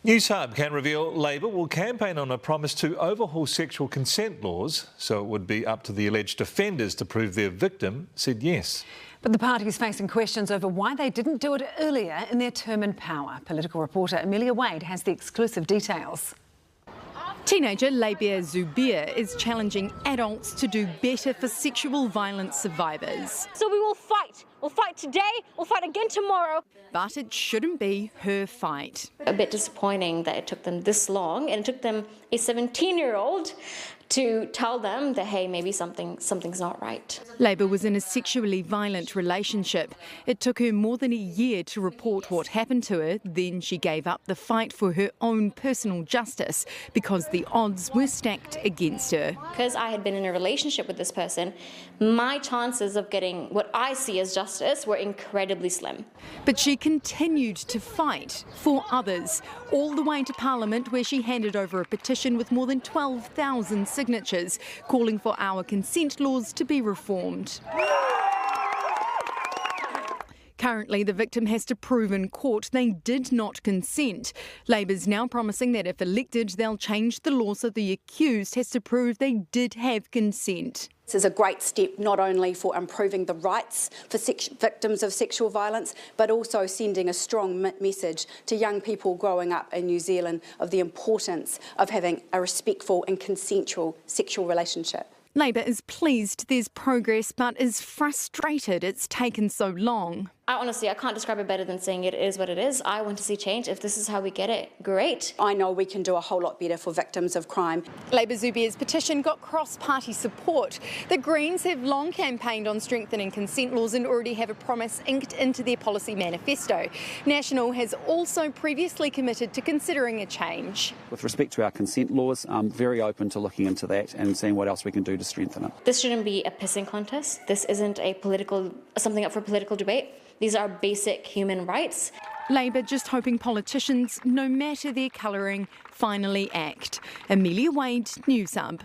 Newshub can reveal Labor will campaign on a promise to overhaul sexual consent laws, so it would be up to the alleged offenders to prove their victim said yes. But the party is facing questions over why they didn't do it earlier in their term in power. Political reporter Amelia Wade has the exclusive details. Teenager Labia Zubir is challenging adults to do better for sexual violence survivors. So we will fight. We'll fight today, we'll fight again tomorrow. But it shouldn't be her fight. A bit disappointing that it took them this long, and it took them a 17-year-old to tell them that, hey, maybe something's not right. Labor was in a sexually violent relationship. It took her more than a year to report what happened to her. Then she gave up the fight for her own personal justice because the odds were stacked against her. Because I had been in a relationship with this person, my chances of getting what I see as justice were incredibly slim. But she continued to fight for others, all the way to Parliament, where she handed over a petition with more than 12,000 signatures calling for our consent laws to be reformed. Currently, the victim has to prove in court they did not consent. Labor's now promising that if elected, they'll change the law so the accused has to prove they did have consent. This is a great step not only for improving the rights for victims of sexual violence, but also sending a strong message to young people growing up in New Zealand of the importance of having a respectful and consensual sexual relationship. Labor is pleased there's progress, but is frustrated it's taken so long. I can't describe it better than saying it is what it is. I want to see change. If this is how we get it, great. I know we can do a whole lot better for victims of crime. Labor Zubir's petition got cross-party support. The Greens have long campaigned on strengthening consent laws and already have a promise inked into their policy manifesto. National has also previously committed to considering a change. With respect to our consent laws, I'm very open to looking into that and seeing what else we can do to strengthen it. This shouldn't be a pissing contest. This isn't something up for political debate. These are basic human rights. Labor just hoping politicians, no matter their colouring, finally act. Amelia Wade, Newshub.